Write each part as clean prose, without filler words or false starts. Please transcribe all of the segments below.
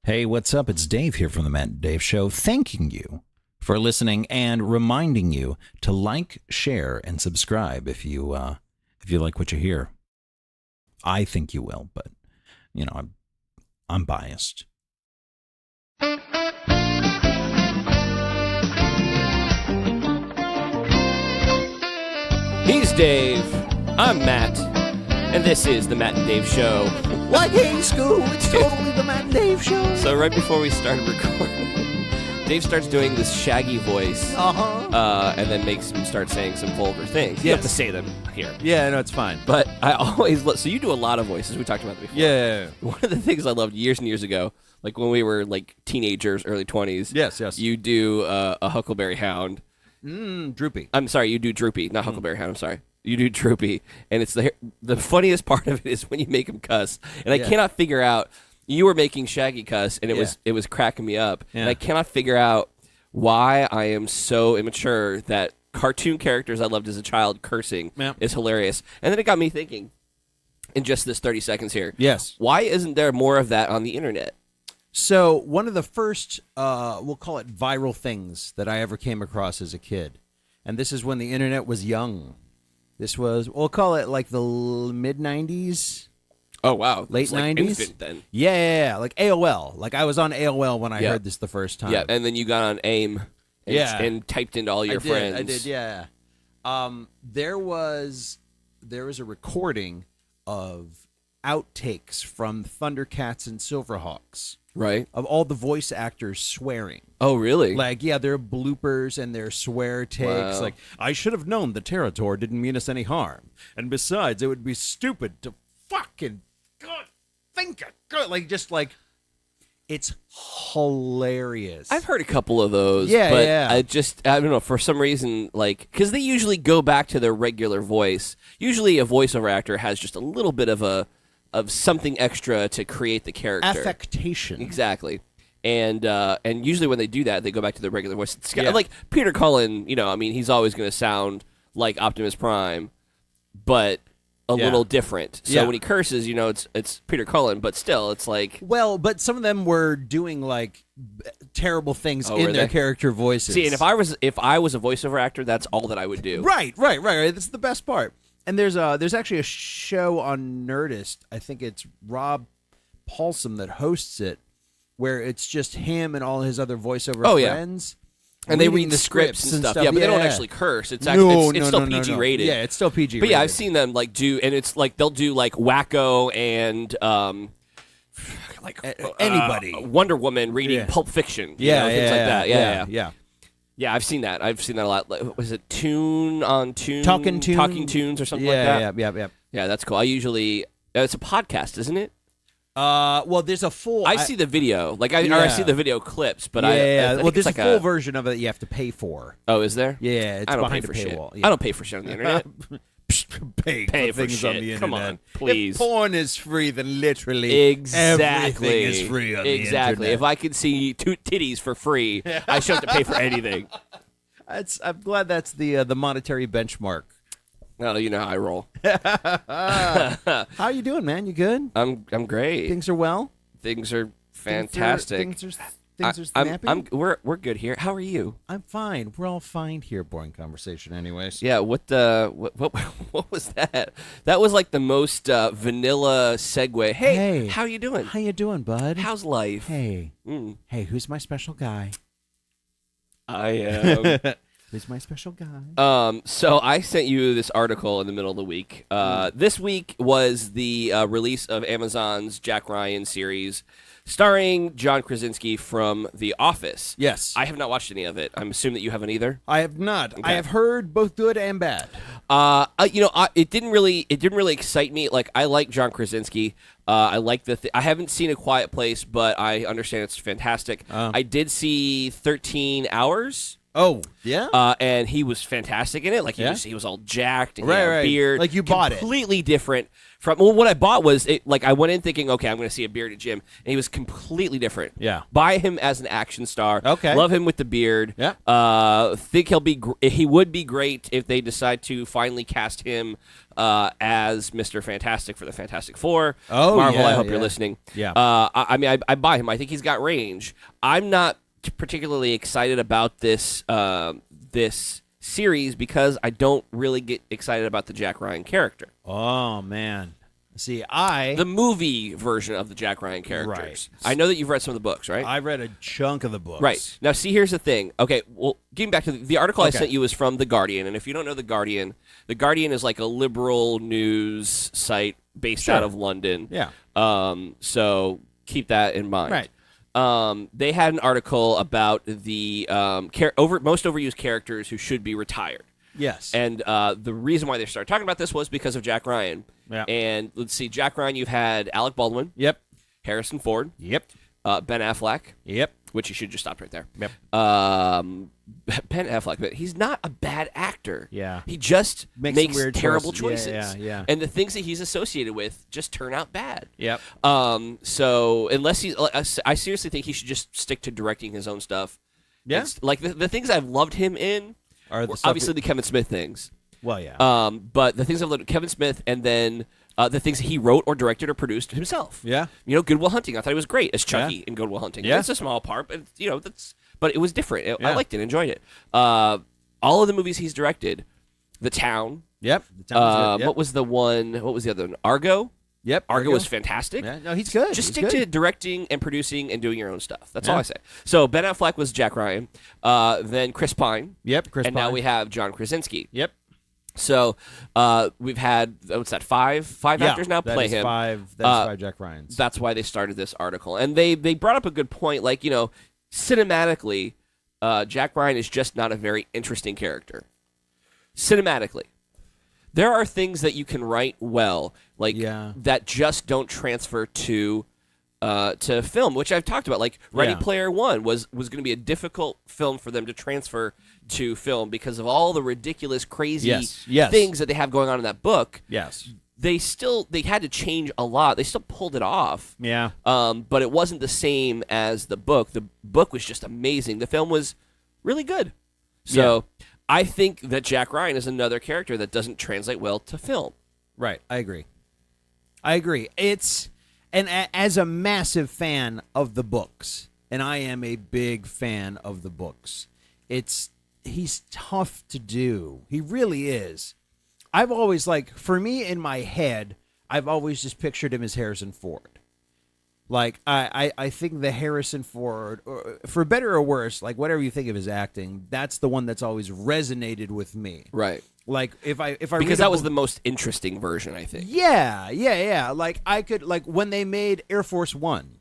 Hey, what's up? It's Dave here from the Matt and Dave Show, thanking you for listening and reminding you to like, share, and subscribe if you like what you hear. I think you will, but I'm biased. He's Dave. I'm Matt, and this is the Matt and Dave Show. Like, hey, school, it's totally the Matt and Dave Show. So right before we started recording, Dave starts doing this shaggy voice, and then makes him start saying some vulgar things. You have to say them here. Yeah, no, it's fine. But I always so you do a lot of voices. We talked about that before. Yeah. One of the things I loved years and years ago, like when we were like teenagers, early 20s. Yes. You do a Huckleberry Hound. Droopy. I'm sorry, you do Droopy, not Huckleberry Hound. I'm sorry. You do Droopy, and it's the funniest part of it is when you make him cuss, and I cannot figure out. You were making Shaggy cuss, and it was cracking me up, and I cannot figure out why I am so immature that cartoon characters I loved as a child cursing is hilarious, and then it got me thinking. In just this 30 seconds here, why isn't there more of that on the internet? So one of the first, we'll call it viral things that I ever came across as a kid, and this is when the internet was young. This was, we'll call it like the mid-90s. Oh, wow. Late 90s? Infant then. Yeah, like AOL. Like I was on AOL when I heard this the first time. Yeah, and then you got on AIM and typed into all your friends. I did, yeah. There was a recording of outtakes from Thundercats and Silverhawks. Right. Of all the voice actors swearing. Oh, really? Like, yeah, there are bloopers and there are swear takes. Wow. Like, I should have known the Territor didn't mean us any harm. And besides, it would be stupid to fucking think it. Like, just like, it's hilarious. I've heard a couple of those. Yeah, but yeah. I don't know, for some reason, like, because they usually go back to their regular voice. Usually a voiceover actor has just a little bit of something extra to create the character. Affectation. Exactly. And usually when they do that, they go back to their regular voice. Like Peter Cullen, he's always going to sound like Optimus Prime, but a little different. So when he curses, it's Peter Cullen, but still, it's like... Well, but some of them were doing, like, terrible things in their character voices. See, and if I was a voiceover actor, that's all that I would do. Right. That's the best part. And there's actually a show on Nerdist, I think it's Rob Paulson that hosts it, where it's just him and all his other voiceover friends. And they read the scripts and stuff. Yeah, but they don't actually curse. It's still PG rated. Yeah, it's still PG rated. But yeah, I've seen them do, and it's like they'll do like Wacko and anybody. Wonder Woman reading Pulp Fiction. Things like that. Yeah. Yeah, I've seen that. I've seen that a lot. Was it Talking Tunes or something like that? Yeah. Yeah, that's cool. I usually... it's a podcast, isn't it? Well, there's a full... I see the video. Like, I see the video clips, but I well, there's a full version of it that you have to pay for. Oh, is there? Yeah, it's I don't behind pay for a paywall. Shit. I don't pay for shit on the internet. Pay for things shit. on the internet. Come on, please. If porn is free, then literally everything is free on the internet. If I could see titties for free, I shouldn't have to pay for anything. I'm glad that's the monetary benchmark. Well, you know how I roll. How you doing, man? You good? I'm great. Things are well? Things are fantastic. Things are snappy? We're good here. How are you? I'm fine. We're all fine here. Boring conversation, anyways. Yeah. What was that? That was like the most vanilla segue. Hey, how you doing? How you doing, bud? How's life? Hey, hey, who's my special guy? I am. Who's my special guy? So I sent you this article in the middle of the week. This week was the release of Amazon's Jack Ryan series, starring John Krasinski from The Office. Yes. I have not watched any of it. I'm assuming that you haven't either. I have not. Okay. I have heard both good and bad. It didn't really excite me. Like, I like John Krasinski. I like I haven't seen A Quiet Place, but I understand it's fantastic. I did see 13 Hours. Oh, yeah? And he was fantastic in it. Like, he was all jacked, and he Right, had a right. beard. Like, you bought it. Completely different from... Well, what I bought was, I went in thinking, okay, I'm going to see a bearded Jim, and he was completely different. Yeah. Buy him as an action star. Okay. Love him with the beard. Yeah. Think he would be great if they decide to finally cast him as Mr. Fantastic for the Fantastic Four. Oh, Marvel, yeah, I hope yeah. you're listening. Yeah. I mean, I buy him. I think he's got range. I'm not particularly excited about this this series because I don't really get excited about the Jack Ryan character. Oh, man. See, The movie version of the Jack Ryan characters. Right. I know that you've read some of the books, right? I read a chunk of the books. Right. Now, see, here's the thing. Okay, well, getting back to the article I Okay. sent you is from The Guardian, and if you don't know The Guardian is like a liberal news site based out of London. Yeah. So keep that in mind. Right. They had an article about the most overused characters who should be retired. Yes. And the reason why they started talking about this was because of Jack Ryan. Yeah. And let's see, Jack Ryan, you've had Alec Baldwin, Yep. Harrison Ford, Yep. Ben Affleck, Yep. which you should just stop right there. Yep. Ben Affleck, but he's not a bad actor. Yeah. He just Makes makes weird terrible choices. choices. Yeah. And the things that he's associated with just turn out bad. Yep. So unless I seriously think he should just stick to directing his own stuff. Yeah. It's, like the things I've loved him in Are were obviously the Kevin Smith things. Well, yeah. But the things I've loved Kevin Smith, and then the things he wrote or directed or produced himself. Yeah. You know, Good Will Hunting. I thought he was great as Chucky in Good Will Hunting. Yeah. It's a small part, but but it was different. I Yeah. liked it, enjoyed it. All of the movies he's directed, The Town. Yep. The time was good. Yep. What was the one? What was the other one? Argo. Yep. Argo was fantastic. Yeah. No, he's good. Just He's stick good. to directing and producing and doing your own stuff. That's all Yeah. I say. So Ben Affleck was Jack Ryan. Then Chris Pine. Yep. Chris And Pine. now we have John Krasinski. Yep. So we've had what's that? Five actors now play him. That's five Jack Ryans. That's why they started this article, and they brought up a good point. Like, you know, cinematically, Jack Ryan is just not a very interesting character. Cinematically, there are things that you can write well, like that just don't transfer to film, which I've talked about. Like Ready Player One was going to be a difficult film for them to transfer to film because of all the ridiculous, crazy things that they have going on in that book. Yes. They had to change a lot. They still pulled it off. Yeah. But it wasn't the same as the book. The book was just amazing. The film was really good. So I think that Jack Ryan is another character that doesn't translate well to film. Right. I agree. And as a massive fan of the books, and I am a big fan of the books, he's tough to do. He really is. I've always, for me in my head, I've always just pictured him as Harrison Ford. Like, I think the Harrison Ford, for better or worse, like whatever you think of his acting, that's the one that's always resonated with me. Right. Like if I because that was the most interesting version, I think. Yeah. Like I could when they made Air Force One.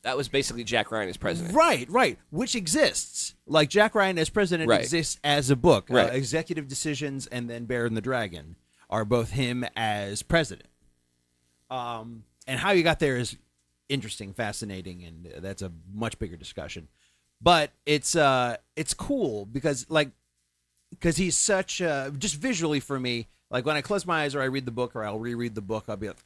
That was basically Jack Ryan as president. Right. Which exists. Like Jack Ryan as president exists as a book. Right. Executive Decisions and then Bear and the Dragon are both him as president. And how you got there is interesting, fascinating, and that's a much bigger discussion. But it's cool because he's such just visually for me, like when I close my eyes or I read the book or I'll reread the book, I'll be like,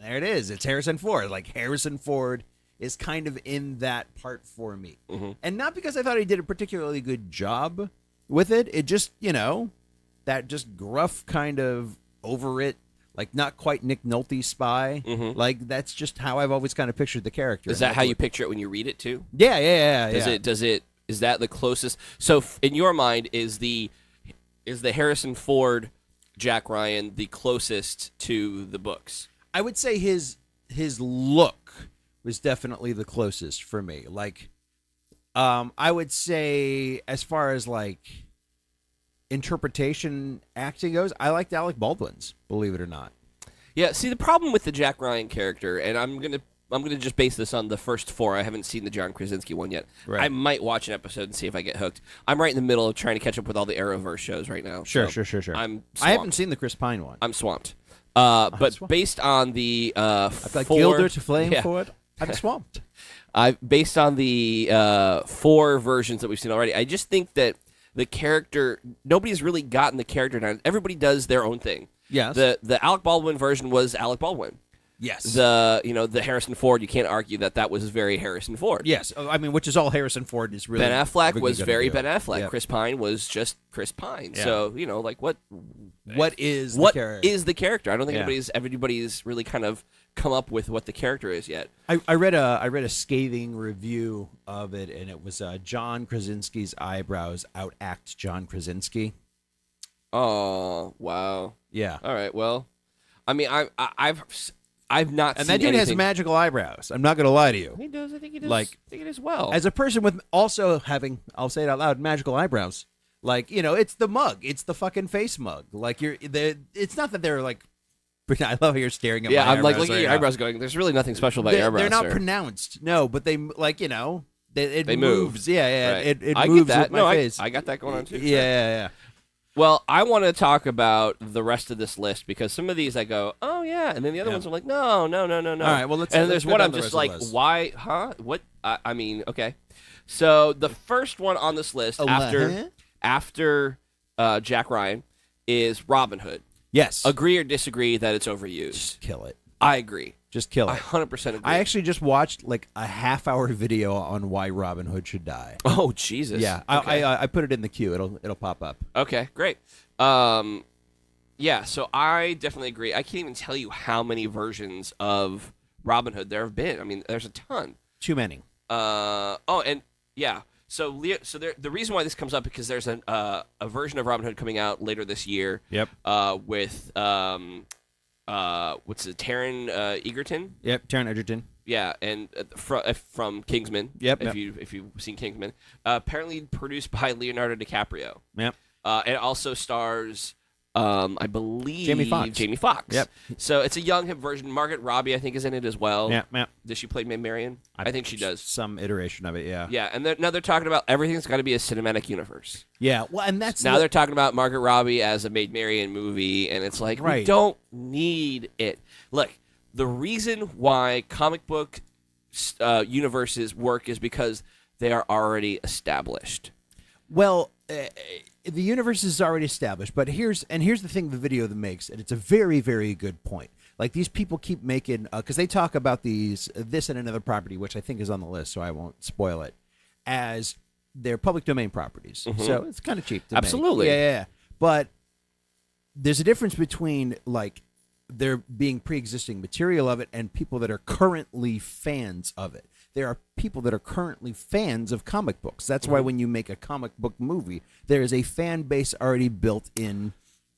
there it is. It's Harrison Ford. Like Harrison Ford is kind of in that part for me. Mm-hmm. And not because I thought he did a particularly good job with it. It just, that just gruff kind of over it, like not quite Nick Nolte spy. Mm-hmm. Like that's just how I've always kind of pictured the character. Is that how you picture it when you read it too? Yeah. Is that the closest? So in your mind, is the Harrison Ford Jack Ryan the closest to the books? I would say his look was definitely the closest for me. Like, I would say as far as like interpretation acting goes, I liked Alec Baldwin's, believe it or not. Yeah. See, the problem with the Jack Ryan character, and I'm gonna just base this on the first four. I haven't seen the John Krasinski one yet. Right. I might watch an episode and see if I get hooked. I'm right in the middle of trying to catch up with all the Arrowverse shows right now. Sure. I'm swamped. I haven't seen the Chris Pine one. I'm swamped. But based on the I've got Gilder to flame for it. I'm swamped. Based on the 4 versions that we've seen already, I just think that the character, nobody's really gotten the character down. Everybody does their own thing. Yes. The Alec Baldwin version was Alec Baldwin. Yes. The Harrison Ford, you can't argue that was very Harrison Ford. Yes. I mean, which is all Harrison Ford is really. Ben Affleck was very Ben Affleck. Yep. Chris Pine was just Chris Pine. Yeah. So, what is the character? I don't think everybody's really kind of come up with what the character is yet. I read a scathing review of it, and it was John Krasinski's eyebrows outact John Krasinski. Oh, wow. Yeah. All right. Well, I mean, I've not and seen that dude anything. has magical eyebrows. I'm not going to lie to you. He does. I think he does. Like, I think it as well. As a person with also having, I'll say it out loud, magical eyebrows. Like, it's the mug. It's the fucking face mug. Like, it's not that they're like. I love how you're staring at my eyebrows. I'm like looking right at your now. eyebrows, going. There's really nothing special about your eyebrows. They're not sir. pronounced. No, but they it move. moves. Yeah. Right. It I moves get that. with my face. I got that going on too. Yeah. Well, I want to talk about the rest of this list because some of these I go, oh yeah, and then the other ones are like, no. All right, well let's. And there's go one down I'm the just rest like, of the list. why? Huh? What? I mean, okay. So the first one on this list after Jack Ryan is Robin Hood. Yes. Agree or disagree that it's overused? Just kill it. I agree. Just kill it. I 100% agree. I actually just watched like a half-hour video on why Robin Hood should die. Oh Jesus! Yeah, Okay. I put it in the queue. It'll pop up. Okay, great. Yeah, so I definitely agree. I can't even tell you how many versions of Robin Hood there have been. I mean, there's a ton. Too many. And yeah. So the reason why this comes up because there's a version of Robin Hood coming out later this year. Yep. With what's it? Taron Egerton. Yep. Taron Egerton. Yeah, and from Kingsman. Yep. If you've seen Kingsman, apparently produced by Leonardo DiCaprio. Yep. It also stars, I believe, Jamie Foxx. Yep. So it's a young hip version. Margaret Robbie, I think, is in it as well. Yeah. Does she play Maid Marian? I think she does. Some iteration of it. Yeah. Yeah, and now they're talking about everything's got to be a cinematic universe. Yeah. Well, and that's Now they're talking about Margaret Robbie as a Maid Marian movie, and it's like, we don't need it. Look, the reason why comic book universes work is because they are already established. Well, the universe is already established, but here's the thing the video that makes, and it's a very, very good point. Like, these people keep making, because they talk about this and another property, which I think is on the list, so I won't spoil it, as they're public domain properties. Mm-hmm. So it's kind of cheap to Absolutely. make. Yeah. But there's a difference between, like, there being pre-existing material of it and people that are currently fans of it. There are people that are currently fans of comic books. That's why when you make a comic book movie, there is a fan base already built in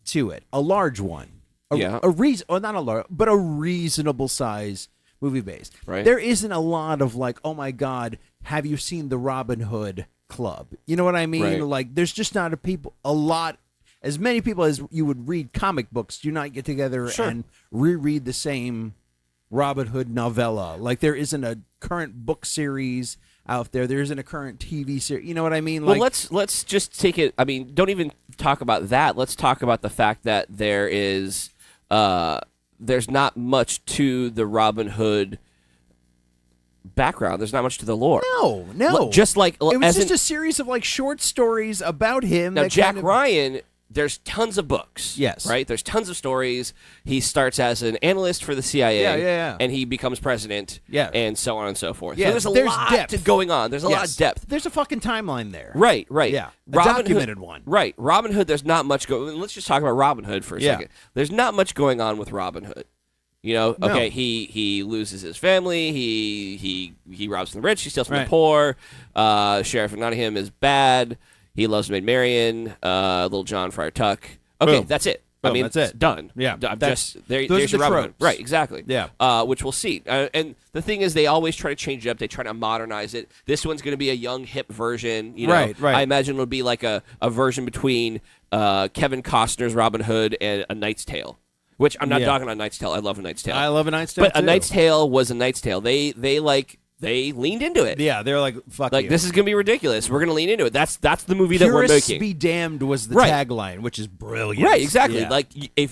to it. A large one. Not a large, but a reasonable size movie base. Right. There isn't a lot of like, oh my God, have you seen the Robin Hood Club? You know what I mean? Right. Like, there's just not a lot. As many people as you would read comic books do not get together and reread the same Robin Hood novella. Like, there isn't a current book series out there. There isn't a current TV series. You know what I mean? Like, well, let's just take it. I mean, don't even talk about that. Let's talk about the fact that there's not much to the Robin Hood background. There's not much to the lore. No. Just like it was just a series of like short stories about him. Now, Jack Ryan. There's tons of books. Yes. Right? There's tons of stories. He starts as an analyst for the CIA. Yeah. And he becomes president. Yeah. And so on and so forth. Yeah. So there's a lot depth going on. There's a lot of depth. There's a fucking timeline there. Right. Yeah. A Robin documented Hood, one. Right. Robin Hood, there's not much going. Let's just talk about Robin Hood for a second. There's not much going on with Robin Hood. You know, okay, he loses his family, he robs from the rich, he steals from the poor, Sheriff of Nottingham is bad, he loves Maid Marian, Little John Friar Tuck. Okay, that's it. Boom, I mean, that's it. Done. Yeah, there's those your are the Robin Hood. tropes. Right, exactly. Yeah. Which we'll see. And the thing is, they always try to change it up. They try to modernize it. This one's going to be a young, hip version. You know, Right. I imagine it'll be like a version between Kevin Costner's Robin Hood and A Knight's Tale. Which I'm not dogging on Knight's Tale. I love A Knight's Tale. I love A Knight's Tale, but too. A Knight's Tale was A Knight's Tale. They leaned into it. Yeah, they're like, fuck Like, you. this is going to be ridiculous. We're going to lean into it. That's the movie that we're Purists making. be damned was the tagline, which is brilliant. Right, exactly. Yeah. Like, if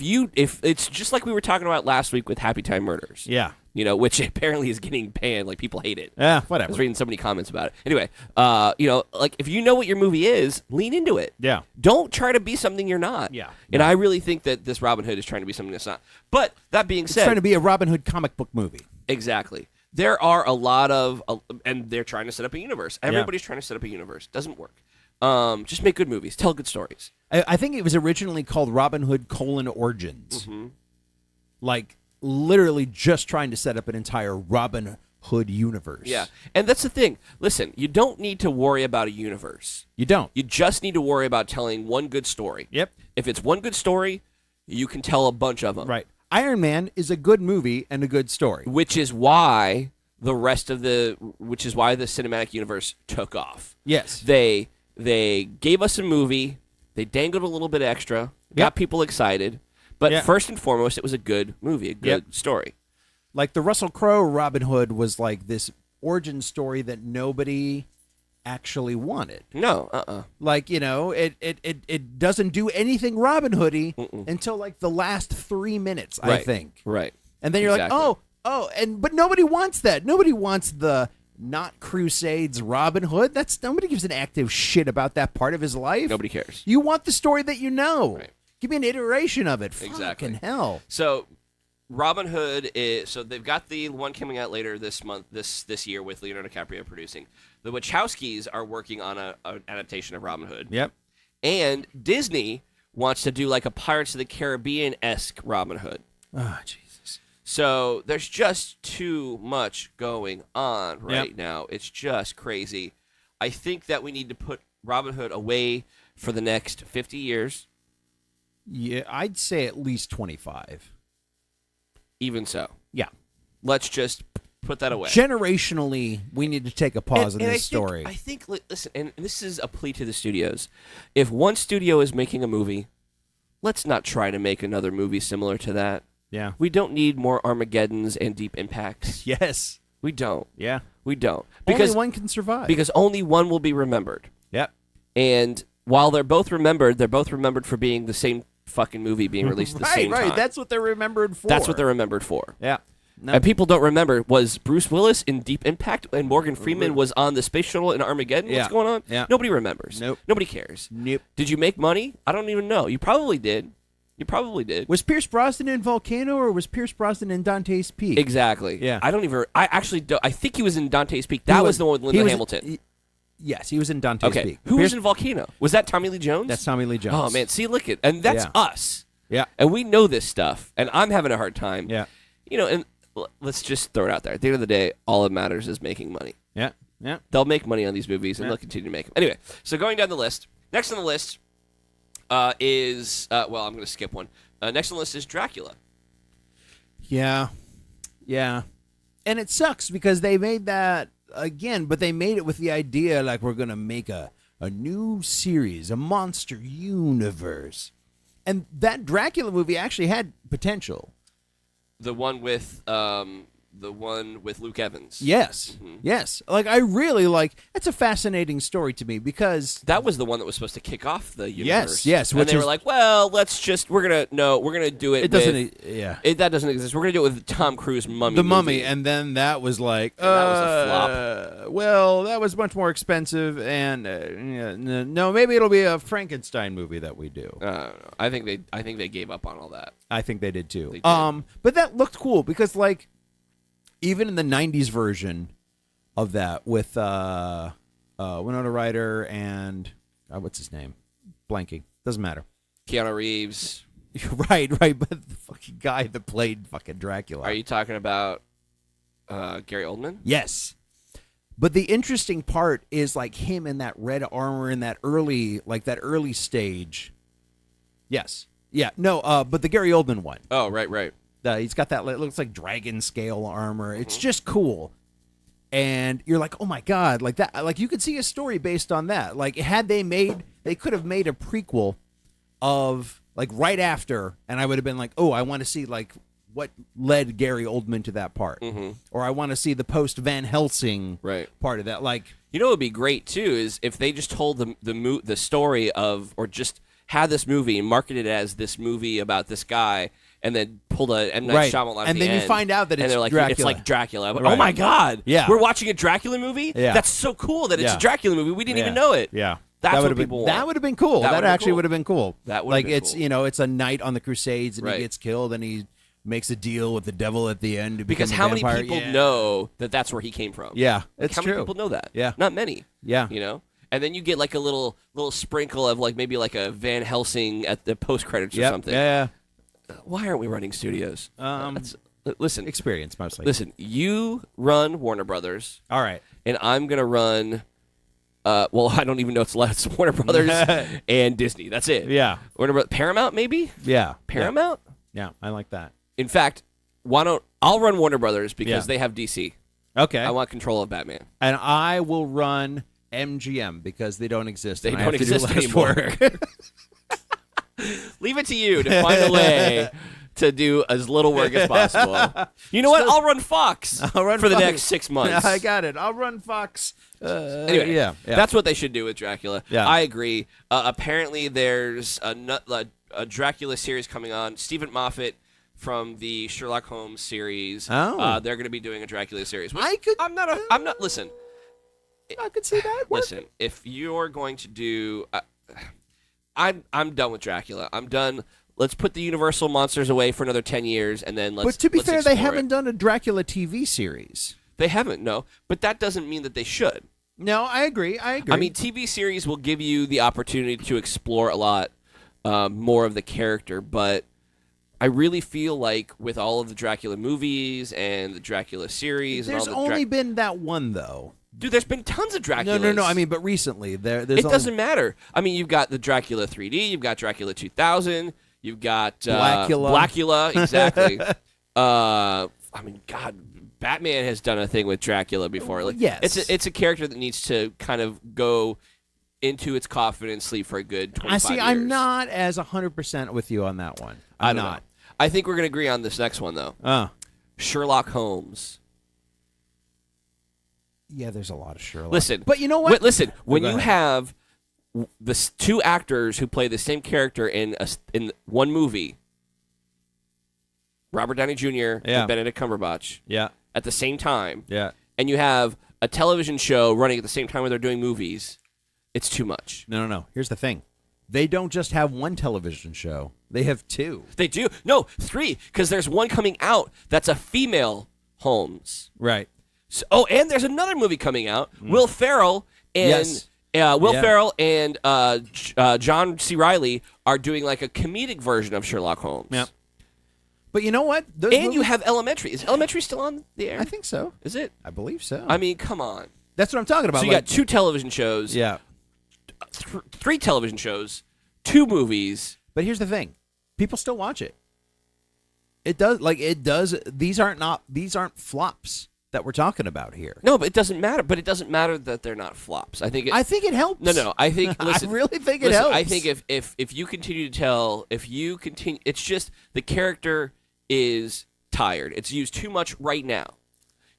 it's just like we were talking about last week with Happy Time Murders. Yeah. which apparently is getting banned. Like, people hate it. Yeah, I whatever. was reading so many comments about it. Anyway, like, if you know what your movie is, lean into it. Yeah. Don't try to be something you're not. Yeah. And I really think that this Robin Hood is trying to be something that's not. But that being It's said, trying to be a Robin Hood comic book movie. exactly. There are a lot of, and they're trying to set up a universe. Everybody's trying to set up a universe. Doesn't work. Just make good movies. Tell good stories. I think it was originally called Robin Hood: Origins. Mm-hmm. Like, literally just trying to set up an entire Robin Hood universe. Yeah. And that's the thing. Listen, you don't need to worry about a universe. You don't. You just need to worry about telling one good story. Yep. If it's one good story, you can tell a bunch of them. Right. Iron Man is a good movie and a good story. Which is why the cinematic universe took off. Yes. They gave us a movie, they dangled a little bit extra, got people excited, but first and foremost, it was a good movie, a good story. Like the Russell Crowe Robin Hood was like this origin story that nobody actually wanted. No, Like, it doesn't do anything Robin Hoody until like the last 3 minutes, I think. Right. And then you're like, but nobody wants that. Nobody wants the not Crusades Robin Hood. Nobody gives an active shit about that part of his life. Nobody cares. You want the story that you know. Right. Give me an iteration of it. Exactly. Fucking hell. So Robin Hood is, so they've got the one coming out later this month, this year, with Leonardo DiCaprio producing. The Wachowskis are working on an adaptation of Robin Hood. Yep. And Disney wants to do like a Pirates of the Caribbean-esque Robin Hood. Oh, Jesus. So there's just too much going on right now. It's just crazy. I think that we need to put Robin Hood away for the next 50 years. Yeah, I'd say at least 25. Even so. Yeah. Let's just put that away. Generationally, we need to take a pause in this story. I think, listen, and this is a plea to the studios. If one studio is making a movie, let's not try to make another movie similar to that. Yeah. We don't need more Armageddons and Deep Impacts. Yes. We don't. Yeah. We don't. Because only one can survive. Because only one will be remembered. Yep. And while they're both remembered for being the same fucking movie being released at the same time. Right. That's what they're remembered for. That's what they're remembered for. Yeah. No. And people don't remember, was Bruce Willis in Deep Impact and Morgan Freeman was on the space shuttle in Armageddon? Yeah. What's going on? Yeah. Nobody remembers. Nope. Nobody cares. Nope. Did you make money? I don't even know. You probably did. Was Pierce Brosnan in Volcano or was Pierce Brosnan in Dante's Peak? Exactly. Yeah. I actually don't. I think he was in Dante's Peak. That was the one with Linda Hamilton. Yes, he was in Dante's Peak. Who was in Volcano? Was that Tommy Lee Jones? That's Tommy Lee Jones. Oh, man. See, look at, and that's us. Yeah. And we know this stuff, and I'm having a hard time. Yeah. And let's just throw it out there. At the end of the day, all that matters is making money. Yeah. Yeah. They'll make money on these movies, and they'll continue to make them. Anyway, so going down the list, next on the list is, I'm going to skip one. Next on the list is Dracula. Yeah. Yeah. And it sucks because they made that again, but they made it with the idea like we're going to make a new series, a monster universe. And that Dracula movie actually had potential. The one with Luke Evans. Yes. Mm-hmm. Yes. Like, I really it's a fascinating story to me because that was the one that was supposed to kick off the universe. Yes. And they were like, well, we're going to do it. It doesn't, that doesn't exist. We're going to do it with Tom Cruise Mummy. The Mummy. And then that was like, that was a flop. Well, that was much more expensive. And no, maybe it'll be a Frankenstein movie that we do. I think they gave up on all that. I think they did too. They did. But that looked cool because even in the 90s version of that with Winona Ryder and what's his name? Blanking. Doesn't matter. Keanu Reeves. Right. But the fucking guy that played fucking Dracula. Are you talking about Gary Oldman? Yes. But the interesting part is him in that red armor in that early stage. Yes. Yeah. No, but the Gary Oldman one. Oh, right. He's got that, it looks like dragon scale armor. It's just cool. And you're like, oh my God, that, you could see a story based on that. They could have made a prequel of right after, and I would have been like, oh, I want to see what led Gary Oldman to that part. Mm-hmm. Or I want to see the post Van Helsing part of that. What would be great too is if they just told the story of, or just had this movie and marketed it as this movie about this guy, and then pulled a M. Night Shyamalan at and the then end, you find out that and it's they're like, Dracula. it's like Dracula. Right. Oh my God! Yeah. We're watching a Dracula movie. Yeah. That's so cool that it's Yeah. a Dracula movie. We didn't even know it. Yeah. That's that what people want. That would have been cool. That actually would have been cool. That would like have been it's cool. it's a knight on the Crusades and Right. he gets killed and he makes a deal with the devil at the end to Because become how a many vampire. people know that that's where he came from? Yeah, Like, it's how true. many people know that? Yeah. Not many. Yeah. You know? And then you get like a little sprinkle of like maybe like a Van Helsing at the post credits or Yep. something. Yeah. Why aren't we running studios? Listen, Experience mostly. listen. You run Warner Brothers, All right. and I'm gonna run. Well, I don't even know it's less Warner Brothers and Disney. That's it. Yeah. Paramount maybe. Yeah. Paramount. Yeah, I like that. In fact, I'll run Warner Brothers because Yeah. they have DC. Okay. I want control of Batman. And I will run MGM because they don't exist. They and I don't have to do exist less anymore. work. Leave it to you to find a way to do as little work as possible. You know what? I'll run Fox I'll run for the Fox. next 6 months. I got it. I'll run Fox. Anyway, yeah. that's what they should do with Dracula. Yeah. I agree. Apparently, there's a Dracula series coming on. Stephen Moffat from the Sherlock Holmes series. Oh. They're going to be doing a Dracula series. Which I could- I'm not. Listen. I could see that. Listen. If you're going to do, I'm done with Dracula. I'm done. Let's put the Universal monsters away for another 10 years, and then let's. But to be let's fair, they explore haven't it. done a Dracula TV series. They haven't. No, but that doesn't mean that they should. No, I agree. I mean, TV series will give you the opportunity to explore a lot more of the character, but I really feel like with all of the Dracula movies and the Dracula series, there's and all the only been that one though. dude, there's been tons of Dracula. No. I mean, but recently there's. It doesn't matter. I mean, you've got the Dracula 3D, you've got Dracula 2000, you've got Blackula, exactly. I mean, God, Batman has done a thing with Dracula before. Like, yes, it's a character that needs to kind of go into its coffin and sleep for a good 25 years. I'm not as 100% with you on that one. I'm don't not. know. I think we're going to agree on this next one, though. Sherlock Holmes. Yeah, there's a lot of Sherlock. Listen. But you know what? Listen, when go you ahead. have the two actors who play the same character in one movie, Robert Downey Jr. Yeah. and Benedict Cumberbatch, Yeah. at the same time, Yeah. and you have a television show running at the same time when they're doing movies, it's too much. No. Here's the thing. They don't just have one television show. They have two. They do. No, 3, because there's one coming out that's a female Holmes. Right. So, and there's another movie coming out. Will Ferrell and Yes. Ferrell and John C. Reilly are doing like a comedic version of Sherlock Holmes. Yep. But you know what? Those And you movies- have Elementary. Is Elementary still on the air? I think so. Is it? I believe so. I mean, come on. That's what I'm talking about. So you got 2 television shows. Yeah. 3 television shows. 2 movies. But here's the thing. People still watch it. It does. These aren't flops that we're talking about here. No, but it doesn't matter. But it doesn't matter that they're not flops. I think it helps. No. I think. Listen, I really think it listen, helps. I think if you continue to tell, it's just the character is tired. It's used too much right now.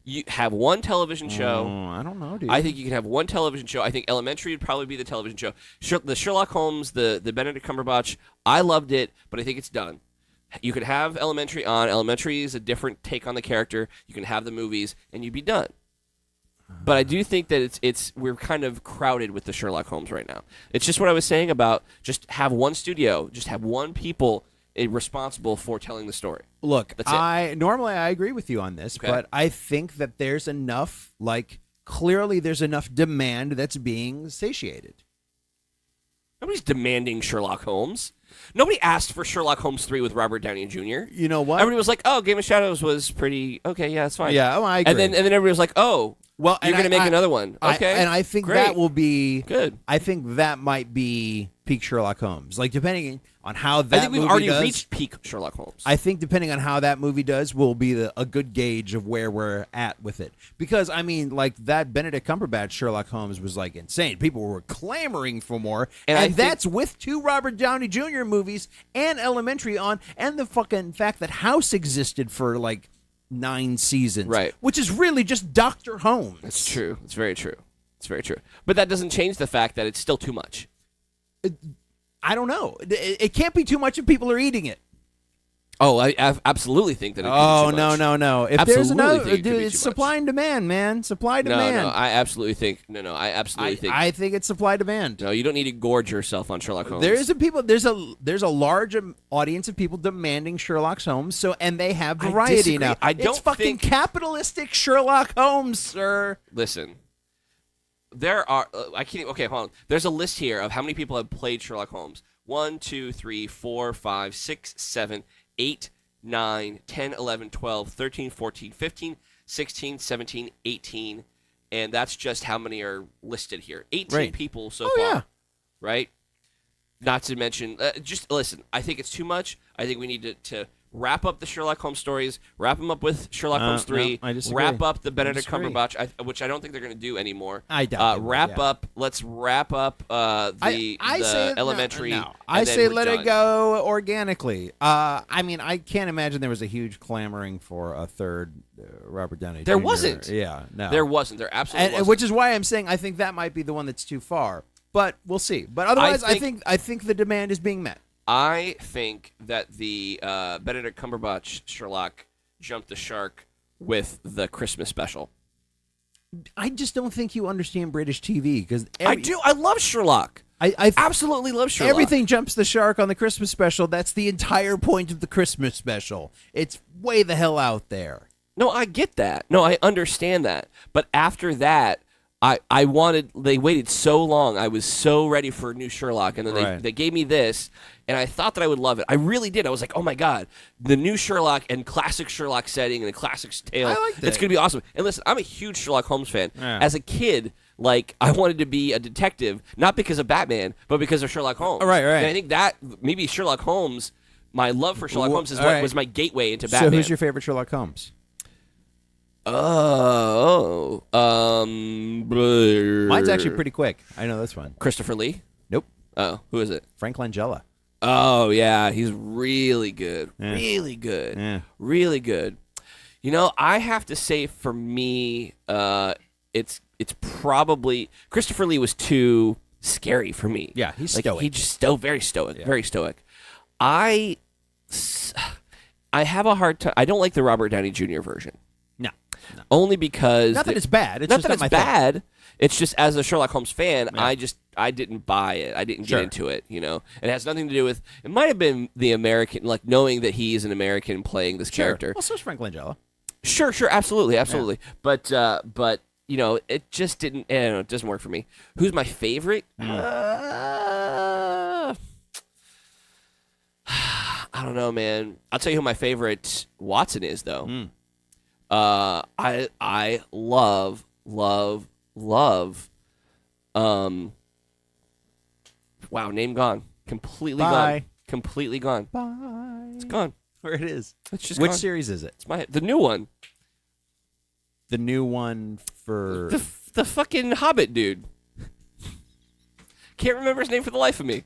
You have one television show. I don't know, dude. I think you can have one television show. I think Elementary would probably be the television show. The Sherlock Holmes, the Benedict Cumberbatch, I loved it, but I think it's done. You could have Elementary on. Elementary is a different take on the character. You can have the movies, and you'd be done. But I do think that we're kind of crowded with the Sherlock Holmes right now. It's just what I was saying about just have one studio, just have one people responsible for telling the story. Look, That's it. Normally I agree with you on this, Okay. but I think that there's enough, clearly there's enough demand that's being satiated. Nobody's demanding Sherlock Holmes. Nobody asked for Sherlock Holmes 3 with Robert Downey Jr. You know what? Everybody was like, "Oh, Game of Shadows was pretty okay. Yeah, it's fine." Yeah, I agree. And then everybody was like, "Oh, well, you're going to make another one." Okay, and I think great. that will be good. I think that might be peak Sherlock Holmes. Depending on how that I think we've movie already does, reached peak Sherlock Holmes. I think depending on how that movie does will be a good gauge of where we're at with it. Because, I mean, that Benedict Cumberbatch Sherlock Holmes was, insane. People were clamoring for more. And that's with 2 Robert Downey Jr. movies and Elementary on, and the fucking fact that House existed for, 9 seasons. Right. Which is really just Dr. Holmes. It's true. It's very true. It's very true. But that doesn't change the fact that it's still too much. I don't know. It can't be too much if people are eating it. Oh, I absolutely think that it could be too much. No. If Absolutely there's another, think it could dude, be it's too supply much. and demand, man. Supply and demand, man. Supply demand. No, I absolutely think. No, I absolutely think. I think it's supply demand. No, you don't need to gorge yourself on Sherlock Holmes. There's a large audience of people demanding Sherlock Holmes. So and they have variety disagree. now. I don't it's fucking think- capitalistic Sherlock Holmes, sir. Listen, there are. I can't. Okay, hold on. There's a list here of how many people have played Sherlock Holmes. 1, 2, 3, 4, 5, 6, 7, 8, 9, 10, 11, 12, 13, 14, 15, 16, 17, 18, and that's just how many are listed here. 18 Right. people so Oh, far. yeah. Right? Not to mention, just listen, I think it's too much. I think we need to wrap up the Sherlock Holmes stories, wrap them up with Sherlock Holmes 3, no, I disagree. wrap up the Benedict disagree. Cumberbatch, which I don't think they're going to do anymore. I doubt they will, wrap yeah. up, let's wrap up the say elementary. No. and I then say we're let done. it go organically. I mean, I can't imagine there was a huge clamoring for a third Robert Downey. There Jr. wasn't. Yeah, no. There wasn't. There absolutely and wasn't. which is why I'm saying I think that might be the one that's too far. But we'll see. But otherwise, I think the demand is being met. I think that the Benedict Cumberbatch Sherlock jumped the shark with the Christmas special. I just don't think you understand British TV because I do. I love Sherlock. I Absolutely love Sherlock. Everything jumps the shark on the Christmas special. That's the entire point of the Christmas special. It's way the hell out there. No, I get that. No, I understand that. But after that, I wanted. They waited so long. I was so ready for a new Sherlock, and then Right. they gave me this, and I thought that I would love it. I really did. I was like, oh my god, the new Sherlock and classic Sherlock setting and the classic tale. I like that. It's gonna be awesome. And listen, I'm a huge Sherlock Holmes fan. Yeah. As a kid, like I wanted to be a detective, not because of Batman, but because of Sherlock Holmes. Right. And I think that maybe Sherlock Holmes. My love for Sherlock Holmes is all what right. was my gateway into Batman. So who's your favorite Sherlock Holmes? Mine's Mine's actually pretty quick. I know this one. Christopher Lee. Nope. Oh, who is it? Frank Langella. Oh yeah, he's really good. Yeah. Really good. Yeah. Really good. You know, I have to say for me, it's probably Christopher Lee was too scary for me. Yeah, he's like, stoic. He's just very stoic. Yeah. Very stoic. I have a hard time. I don't like the Robert Downey Jr. version. No. Only because Not that it's bad. It's not just that not it's my thing. bad. It's just as a Sherlock Holmes fan, Yeah. I didn't buy it. I didn't Sure. get into it. You know, it has nothing to do with. It might have been the American, like knowing that he is an American playing this character. Well, so is Frank Langella. Sure, absolutely. But you know, it just didn't. I don't know, it doesn't work for me. Who's my favorite? I don't know, man. I'll tell you who my favorite Watson is, though. I love. Wow, name gone. Completely Bye. gone. Completely gone. Bye. It's gone. Where it is. It's just Which gone. series is it? It's the new one. The new one for. The fucking Hobbit dude. Can't remember his name for the life of me.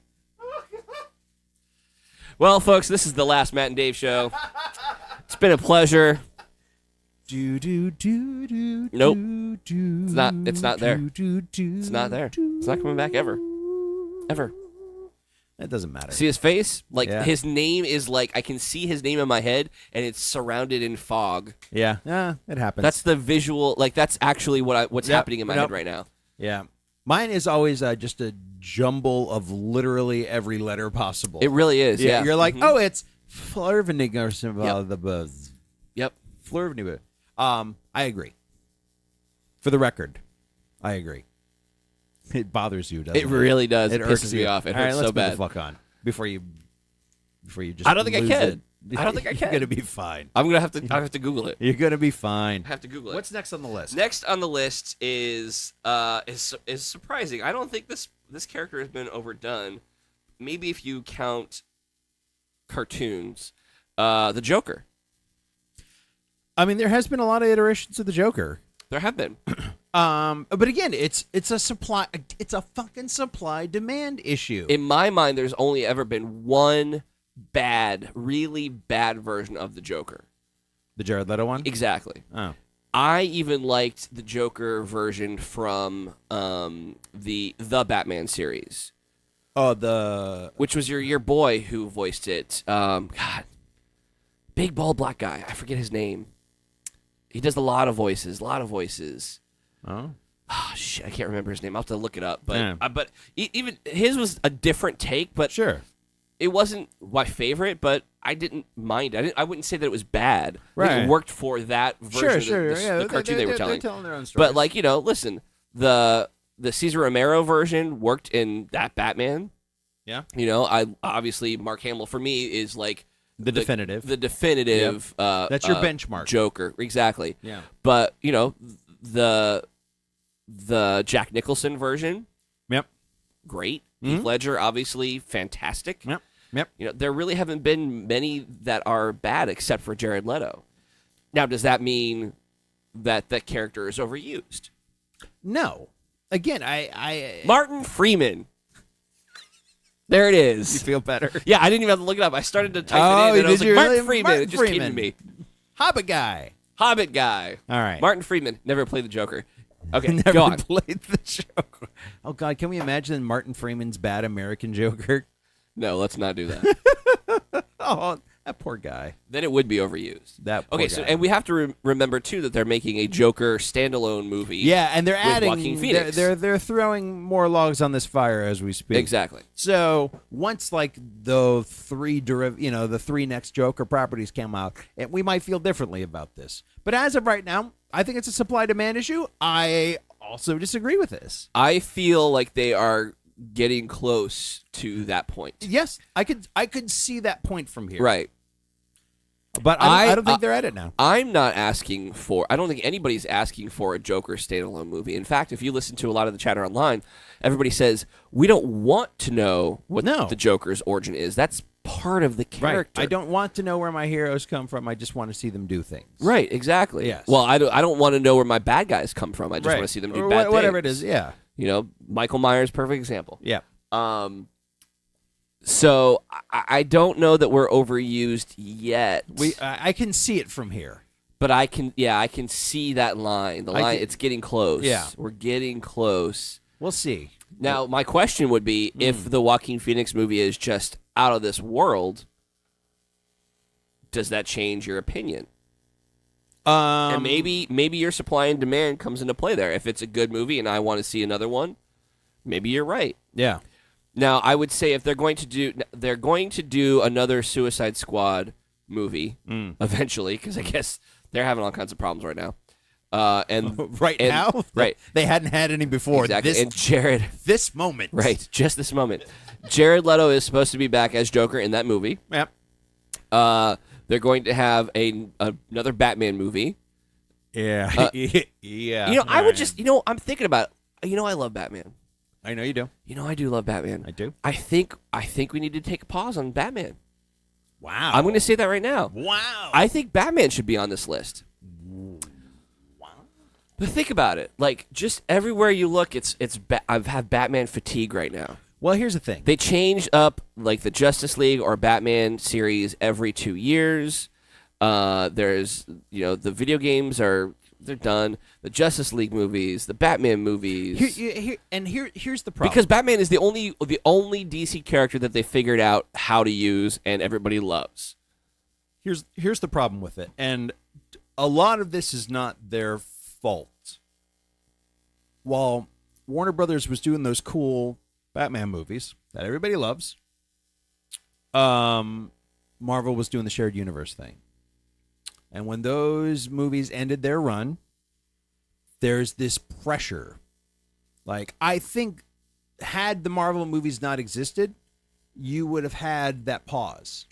Well, folks, this is the last Matt and Dave show. It's been a pleasure. Nope. It's not. It's not there. It's not there. It's not coming back ever. Ever. It doesn't matter. See his face? Like Yeah. his name is like I can see his name in my head, and it's surrounded in fog. Yeah. It happens. That's the visual. Like that's actually what's Yep, happening in my yep. head right now. Yeah. Mine is always just a jumble of literally every letter possible. It really is. Yeah. You're like, Mhm. oh, it's Flurvenig or something. The buzz. Yep. Flurvenig. I agree. For the record, I agree. It bothers you, doesn't it? It really does. It irks pisses you. me off. It All right, hurts let's so move bad. the fuck on before you just. I don't think I lose can. it. I don't think I You're can. gonna be fine. I'm gonna have to. I have to Google it. You're gonna be fine. I have to Google it. What's next on the list? Next on the list is surprising. I don't think this character has been overdone. Maybe if you count cartoons, the Joker. I mean, there has been a lot of iterations of the Joker. There have been. But again, it's a fucking supply demand issue. In my mind, there's only ever been one really bad version of the Joker. The Jared Leto one. Exactly. Oh, I even liked the Joker version from the Batman series, the which was your boy who voiced it. God, big bald black guy. I forget his name. He does a lot of voices. Oh. Oh, shit, I can't remember his name. I'll have to look it up. But Yeah. but even his was a different take. But Sure. it wasn't my favorite. But I didn't mind. I wouldn't say that it was bad. I think Right. it worked for that version Sure. of Yeah, the cartoon they were telling. They're telling their own stories. But like listen, the Cesar Romero version worked in that Batman. Yeah. I obviously Mark Hamill for me is like The definitive. the definitive. That's your benchmark. Joker, exactly. Yeah. But the Jack Nicholson version, Yep. great. Mhm. Heath Ledger, obviously fantastic. Yep. There really haven't been many that are bad except for Jared Leto. Now, does that mean that that character is overused? No. Again, I Martin Freeman. There it you is. feel better. Yeah, I didn't even have to look it up. I started to type Oh, it in, and I was did like, you Martin really? Freeman. Martin It just came to Freeman. me. Hobbit guy. Hobbit guy. All right. Martin Freeman never played the Joker. Okay, Never go on. played the Joker. Oh God, can we imagine Martin Freeman's bad American Joker? No, let's not do that. Oh, that poor guy. Then it would be overused. That poor Okay, guy. so and we have to remember too that they're making a Joker standalone movie. Yeah, and they're with adding. Joaquin Phoenix. They're throwing more logs on this fire as we speak. Exactly. So once like the the three next Joker properties come out, and we might feel differently about this. But as of right now, I think it's a supply demand issue. I also disagree with this. I feel like they are getting close to that point. Yes, I could see that point from here. Right. But I don't think they're at it now. I'm not asking for. I don't think anybody's asking for a Joker standalone movie. In fact, if you listen to a lot of the chatter online, everybody says we don't want to know what the Joker's origin is. That's part of the character. Right. I don't want to know where my heroes come from. I just want to see them do things. Right. Exactly. Yes. Well, I don't want to know where my bad guys come from. I just want to see them do Or bad whatever things. it is. Yeah. Michael Myers, perfect example. Yeah. So I don't know that we're overused yet. I can see it from here. But I can see that line. The line, it's getting close. Yeah. We're getting close. We'll see. Now, my question would be, if the Joaquin Phoenix movie is just out of this world, does that change your opinion? And maybe your supply and demand comes into play there. If it's a good movie and I want to see another one, maybe you're right. Yeah. Now, I would say if they're going to do another Suicide Squad movie eventually, because I guess they're having all kinds of problems right now. Now, right? They hadn't had any before. Exactly. And Jared, this moment, right? Just this moment. Jared Leto is supposed to be back as Joker in that movie. Yep. They're going to have another Batman movie. Yeah. Yeah. I would just, I'm thinking about, I love Batman. I know you do. I do love Batman. I do. I think we need to take a pause on Batman. Wow. I'm going to say that right now. Wow. I think Batman should be on this list. Wow. But think about it. Like, just everywhere you look, I have Batman fatigue right now. Well, here's the thing. They change up, like, the Justice League or Batman series every 2 years. There's, the video games they're done. The Justice League movies, the Batman movies. Here's the problem. Because Batman is the only DC character that they figured out how to use and everybody loves. Here's the problem with it, and a lot of this is not their fault. While Warner Brothers was doing those cool Batman movies that everybody loves, Marvel was doing the shared universe thing. And when those movies ended their run, there's this pressure. Like, I think had the Marvel movies not existed, you would have had that pause.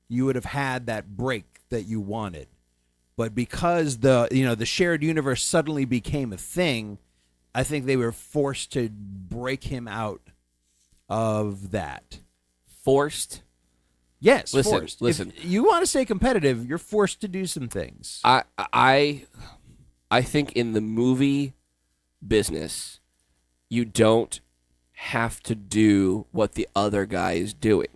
You would have had that break that you wanted. But because the shared universe suddenly became a thing, I think they were forced to break him out of that. Forced? Yes, Listen. forced. If you want to stay competitive, you're forced to do some things. I think in the movie business, you don't have to do what the other guy is doing.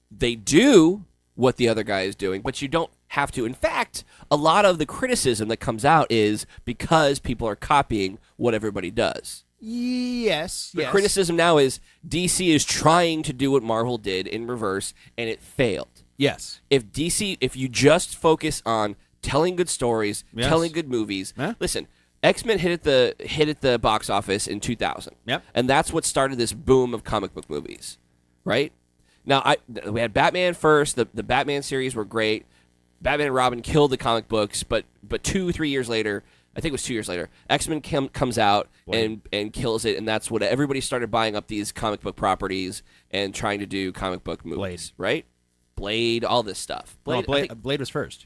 They do what the other guy is doing, but you don't have to. In fact, a lot of the criticism that comes out is because people are copying what everybody does. Yes. The criticism now is DC is trying to do what Marvel did in reverse, and it failed. Yes. If you just focus on telling good stories, Yes. telling good movies. Yeah. Listen, X-Men hit at the box office in 2000. Yep. And that's what started this boom of comic book movies, right? Now, we had Batman first. The Batman series were great. Batman and Robin killed the comic books, but 2-3 years later, I think it was 2 years later, X-Men comes out and kills it, and that's what everybody started buying up these comic book properties and trying to do comic book movies, right? Blade, all this stuff. Blade was first.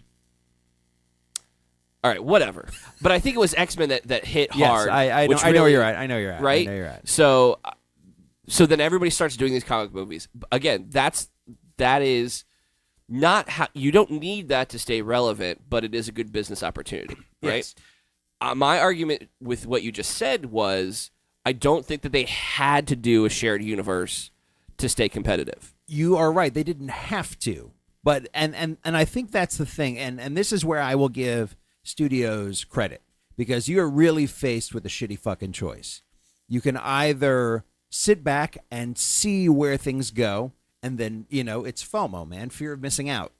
All right, whatever. But I think it was X-Men that hit hard. Yes, I know where you're at. I know you're at. Right? I know you're at. So then everybody starts doing these comic movies. Again, that is not how you don't need that to stay relevant, but it is a good business opportunity, right? Yes. My argument with what you just said was I don't think that they had to do a shared universe to stay competitive. You are right. They didn't have to. But and I think that's the thing. And this is where I will give studios credit, because you're really faced with a shitty fucking choice. You can either sit back and see where things go, and then, it's FOMO, man, fear of missing out.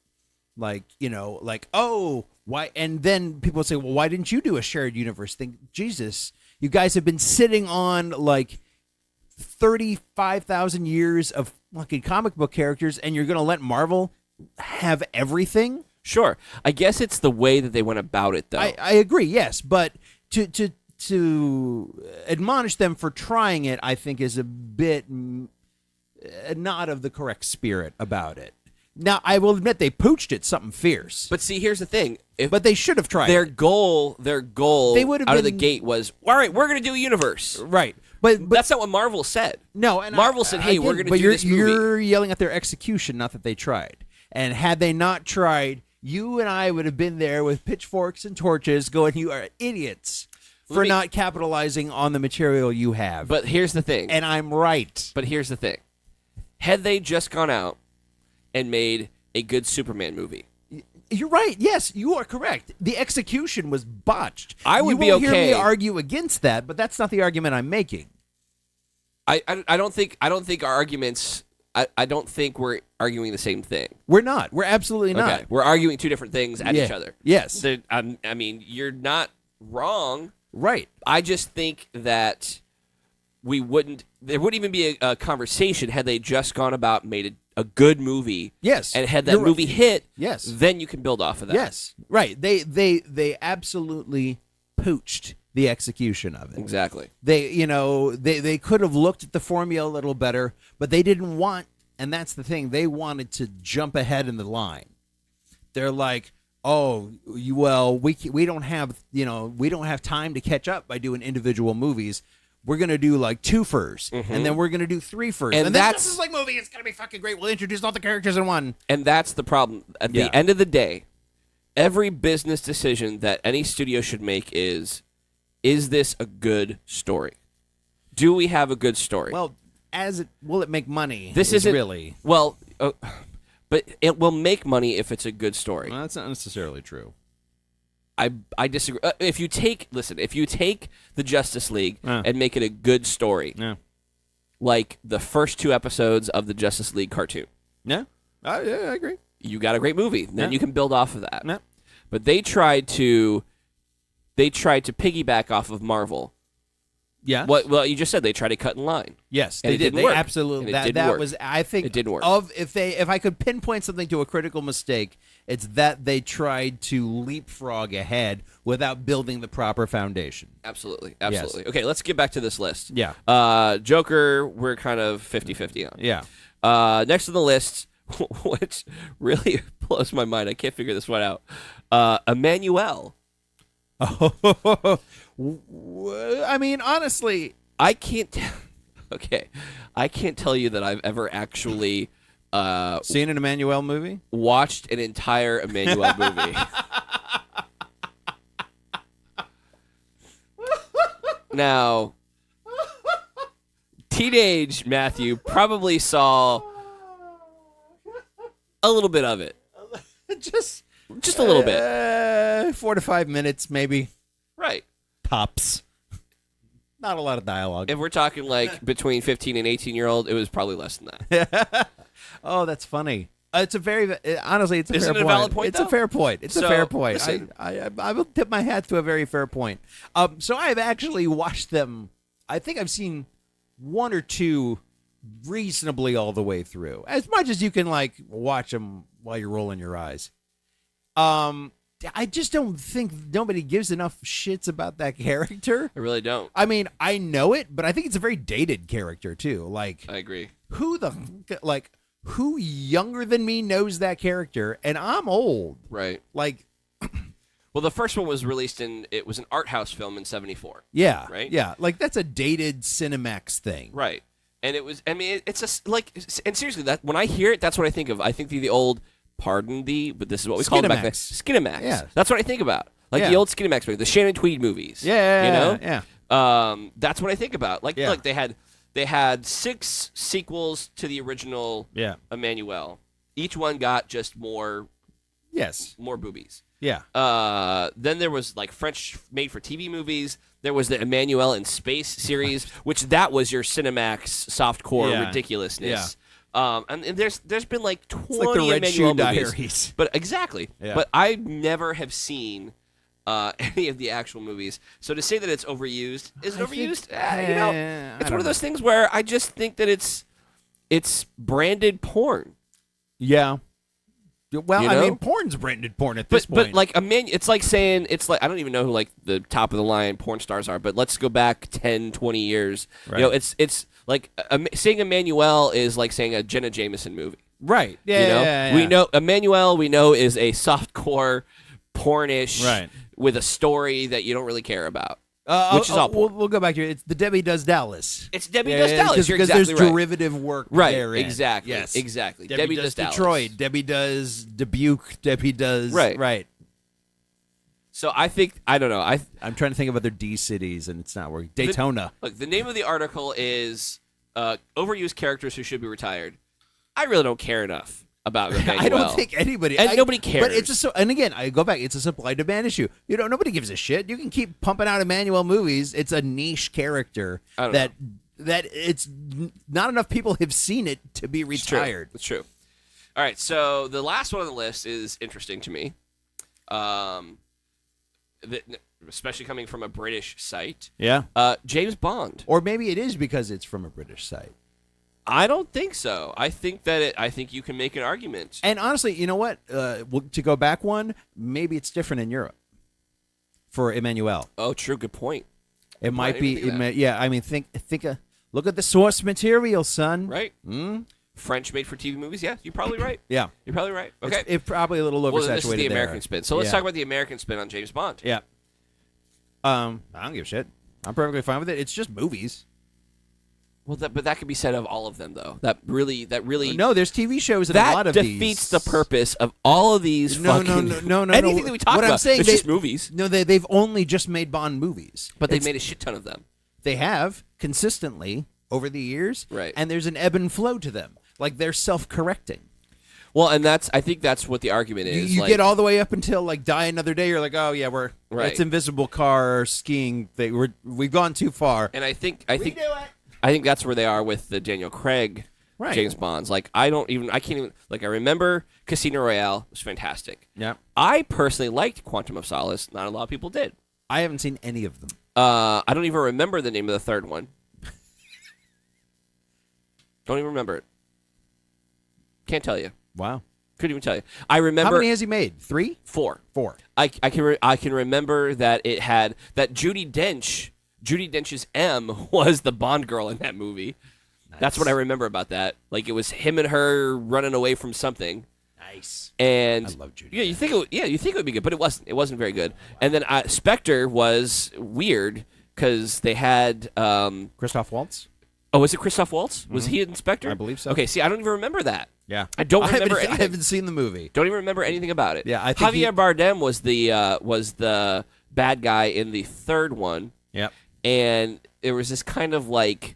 Oh, why? And then people say, well, why didn't you do a shared universe thing? Jesus, you guys have been sitting on 35,000 years of fucking comic book characters, and you're going to let Marvel have everything? Sure. I guess it's the way that they went about it, though. I agree, yes. But to admonish them for trying it, I think, is a bit not of the correct spirit about it. Now, I will admit they pooched it something fierce. But see, here's the thing. But they should have tried their it. goal They would have out of the been- gate was, all right, we're going to do a universe. Right. But That's not what Marvel said. no, and Marvel said, hey, we're going to do this movie. You're yelling at their execution, not that they tried. And had they not tried, you and I would have been there with pitchforks and torches going, you are idiots for not capitalizing on the material you have. But here's the thing. And I'm right. But here's the thing. Had they just gone out and made a good Superman movie, You're right. Yes, you are correct. The execution was botched. I would you be won't okay. hear me argue against that, but that's not the argument I'm making. I don't think our arguments. I don't think we're arguing the same thing. We're not. We're absolutely not. Okay, we're arguing two different things at each other. Yes. I mean, you're not wrong. Right. I just think that there wouldn't even be a conversation had they just gone about made a good movie. Yes. And had that movie hit. Yes. Then you can build off of that. Yes. Right. They absolutely pooched the execution of it. Exactly. They could have looked at the formula a little better, but they didn't want, and that's the thing, they wanted to jump ahead in the line. They're like, oh, we don't have time to catch up by doing individual movies. We're going to do like twofers, and then we're going to do threefers. And then this is like movie. It's going to be fucking great. We'll introduce all the characters in one. And that's the problem. At the end of the day, every business decision that any studio should make is this a good story? Do we have a good story? Well, will it make money? This isn't really. Well, but it will make money if it's a good story. Well, that's not necessarily true. I disagree. If you take the Justice League and make it a good story, like the first 2 episodes of the Justice League cartoon, Yeah, I agree. you got a great movie. Then you can build off of that. Yeah. But they tried to piggyback off of Marvel. Yeah. Well, you just said they tried to cut in line. Yes, And they it did. didn't They work. absolutely. And it didn't That work. was, I think, It didn't work. If I could pinpoint something to a critical mistake, it's that they tried to leapfrog ahead without building the proper foundation. Absolutely. Okay, let's get back to this list. Yeah. Joker, we're kind of 50-50 on. Yeah. Next on the list, which really blows my mind. I can't figure this one out. Emmanuel. I mean, honestly, I can't. Okay, I can't tell you that I've ever actually seen an Emmanuel movie. watched an entire Emmanuel movie. Now, teenage Matthew probably saw a little bit of it. Just a little bit. 4 to 5 minutes, maybe Right. tops. Not a lot of dialogue. If we're talking like between 15 and 18-year-old, it was probably less than that. Oh, that's funny. It's a very honestly, it's a Isn't fair it a point. valid point, It's though? a fair point. It's So, a fair point. listen. I will tip my hat to a very fair point. So I've actually watched them. I think I've seen one or two reasonably all the way through, as much as you can like watch them while you're rolling your eyes. I just don't think nobody gives enough shits about that character. I really don't. I mean, I know it, but I think it's a very dated character too. Like, I agree. who younger than me knows that character? And I'm old. Right. Like, well, the first one was released it was an art house film in 1974. yeah. Right? Yeah. Like, that's a dated Cinemax thing. Right. And it was, I mean, it's just like, and seriously, that when I hear it, that's what I think of. I think the old, pardon the, but this is what we called it back then. Skinemax. Yeah. That's what I think about. Like the old Skinemax movies, the Shannon Tweed movies. Yeah. You know? Yeah. That's what I think about. Like, Yeah. look, they had 6 sequels to the original Emmanuel. Each one got just more boobies. Yeah. Then there was like French made for TV movies. There was the Emmanuel in Space series, which that was your Cinemax softcore ridiculousness. Yeah. And there's been like 20 It's like the Red Emmanuel Shoe movies. Diaries. But exactly. Yeah. But I never have seen any of the actual movies. So to say that it's overused, is it overused? You know, it's one of those things where I just think that it's branded porn. Yeah. Well, You I know? mean, porn's branded porn at this point. But like it's like saying I don't even know who like the top of the line porn stars are, but let's go back 10, 20 years. Right. You know, it's like saying Emmanuel is like saying a Jenna Jameson movie. Right. Yeah. You know, yeah. we know Emmanuel. We know is a softcore pornish Right. with a story that you don't really care about, which is all porn. we'll go back to it. It's the Debbie Does Dallas. It's Debbie Does Dallas. You're Because exactly there's right. derivative work Right. therein. Exactly. Yes. Exactly. Debbie does Detroit. Dallas. Debbie does Dubuque. Debbie does Right. So I think I don't know. I'm trying to think of other D cities, and it's not working. Daytona. Look, the name of the article is "Overused Characters Who Should Be Retired." I really don't care enough about Emmanuel. I don't think anybody, and nobody cares. But it's and again, I go back. It's a supply demand issue. You know, nobody gives a shit. You can keep pumping out Emmanuel movies. It's a niche character that it's not enough people have seen it to be retired. It's true. All right, so the last one on the list is interesting to me, especially coming from a British site. Yeah. James Bond. Or maybe it is because it's from a British site. I don't think so. I think that I think you can make an argument. And honestly, you know what? To go back one, maybe it's different in Europe for Emmanuel. Oh, true. Good point. It might be. think of that. Yeah. I mean, think. Look at the source material, son. Right. French made for TV movies. Yeah, you're probably right. Yeah. You're probably right. Okay. It's probably a little oversaturated. Well, this is the American there. spin. So let's talk about the American spin on James Bond. Yeah. I don't give a shit. I'm perfectly fine with it. It's just movies. Well, but that could be said of all of them, though. That really. No, there's TV shows in that a lot of these. That defeats the purpose of all of these. No. Anything that we talk what about. I'm saying, it's just movies. No, they've only just made Bond movies, But they've made a shit ton of them. They have consistently over the years, right? And there's an ebb and flow to them. Like they're self-correcting. Well, and I think that's what the argument is. You get all the way up until like Die Another Day. You're like, oh yeah, it's invisible car skiing thing. We've gone too far. And I think that's where they are with the Daniel Craig James Bonds. Like I can't even I remember Casino Royale was fantastic. Yeah. I personally liked Quantum of Solace. Not a lot of people did. I haven't seen any of them. I don't even remember the name of the third one. Don't even remember it. Can't tell you. Wow. Couldn't even tell you. I remember. How many has he made? 3? 4. 4. I can remember that it had that Judi Dench's M was the Bond girl in that movie. Nice. That's what I remember about that. Like it was him and her running away from something. Nice. And I love Judi. Yeah, you think it would be good, but it wasn't. It wasn't very good. And then Spectre was weird because they had Christoph Waltz. Oh, was it Christoph Waltz? Was he in Spectre? I believe so. Okay, see, I don't even remember that. Yeah, I don't remember anything. I haven't seen the movie. Don't even remember anything about it. Yeah, I think Javier Bardem was the bad guy in the third one. Yep. And there was this kind of like,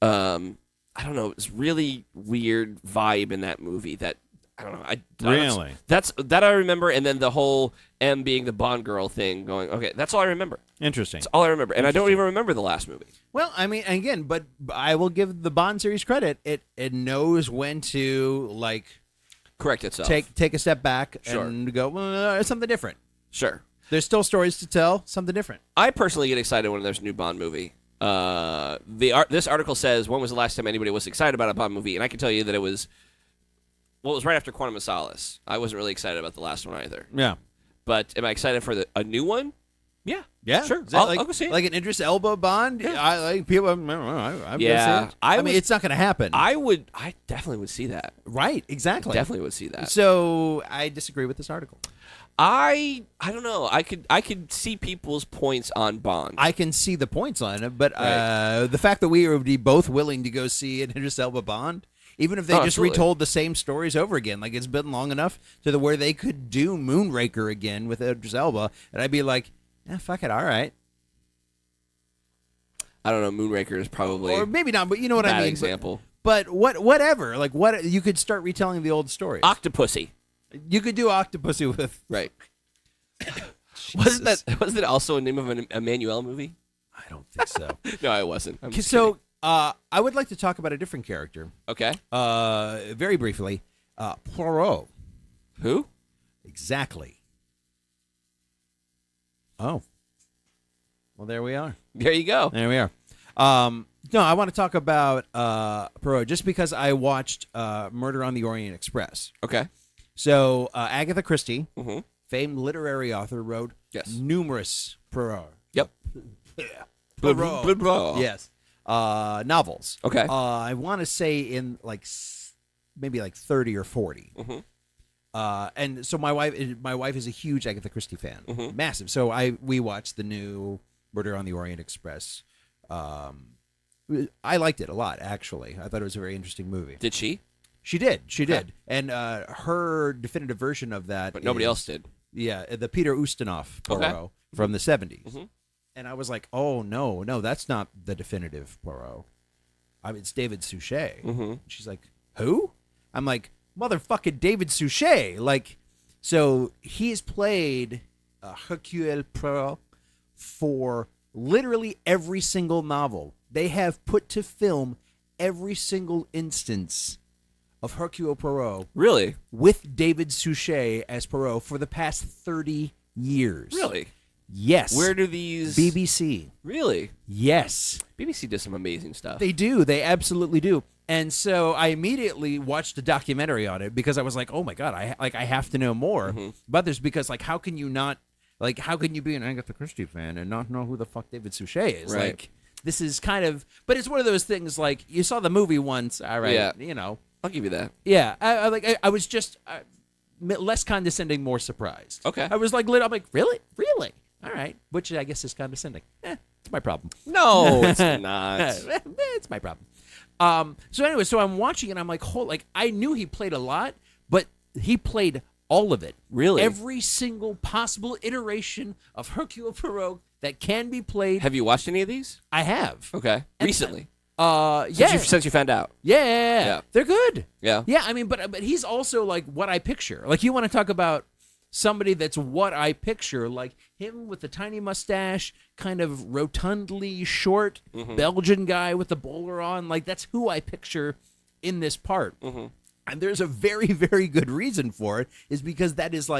I don't know, this really weird vibe in that movie that I don't know. Really? That's I remember, and then the whole M being the Bond girl thing going. Okay, that's all I remember. Interesting. That's all I remember, and I don't even remember the last movie. Well, I mean, again, but I will give the Bond series credit. It knows when to like correct itself. Take a step back Sure. and go, well, it's something different. Sure. There's still stories to tell, something different. I personally get excited when there's a new Bond movie. This article says, when was the last time anybody was excited about a Bond movie? And I can tell you that it was right after Quantum of Solace. I wasn't really excited about the last one either. Yeah. But am I excited for a new one? Yeah, sure. I'll go see it. Like an Idris Elba Bond. Yeah. I like people. I'm gonna see it. I mean, it's not going to happen. I definitely would see that. Right. Exactly. Definitely would see that. So I disagree with this article. I don't know. I could see people's points on Bond. I can see the points on it, but the fact that we would be both willing to go see an Idris Elba Bond, even if they just absolutely. retold the same stories over again, like it's been long enough to where they could do Moonraker again with Idris Elba, and I'd be like, fuck it, all right. I don't know. Moonraker is probably, or maybe not, but you know what I mean. Example. But whatever, like what you could start retelling the old stories. Octopussy. You could do Octopussy with right. Wasn't it also a name of an Emmanuel movie? I don't think so. No, it wasn't. So I would like to talk about a different character. Okay. Very briefly, Poirot. Who? Exactly. Oh. Well, there we are. There you go. There we are. No, I want to talk about Poirot just because I watched Murder on the Orient Express. Okay. So Agatha Christie, Mm-hmm. famed literary author, wrote numerous Poirot. Yep. Poirot. Yes. Novels. Okay. I want to say in maybe 30 or 40. Mm-hmm. And so my wife is a huge Agatha Christie fan, Mm-hmm. massive. So we watched the new Murder on the Orient Express. I liked it a lot, actually. I thought it was a very interesting movie. Did she? She did. And her definitive version of that, but nobody else did. Yeah, the Peter Ustinov Poirot from the 70s. Mm-hmm. And I was like, oh no, that's not the definitive Poirot. It's David Suchet. Mm-hmm. She's like, who? I'm like, motherfucking David Suchet. Like, so he's played Hercule Poirot for literally every single novel. They have put to film every single instance of Hercule Poirot. Really? With David Suchet as Poirot for the past 30 years. Really? Yes. Where do these... BBC. Really? Yes. BBC does some amazing stuff. They do. They absolutely do. And so I immediately watched a documentary on it because I was like, oh my God, I have to know more about this because how can you not, how can you be an Agatha Christie fan and not know who the fuck David Suchet is? Right. Like, this is kind of, but it's one of those things you saw the movie once, all right, I'll give you that. Yeah, I was just less condescending, more surprised. Okay. I was I'm like, really? All right, which I guess is condescending. It's my problem. No, it's not. It's my problem. So anyway, so I'm watching and I'm like, I knew he played a lot, but he played all of it. Really? Every single possible iteration of Hercule Poirot that can be played. Have you watched any of these? I have. Okay. Recently? Yeah. Since you found out? Yeah. They're good. Yeah. Yeah, I mean, but he's also what I picture. You want to talk about somebody that's what I picture, him with the tiny mustache, kind of rotundly short Belgian guy with the bowler on. That's who I picture in this part. Mm-hmm. And there's a very, very good reason for it, is because that is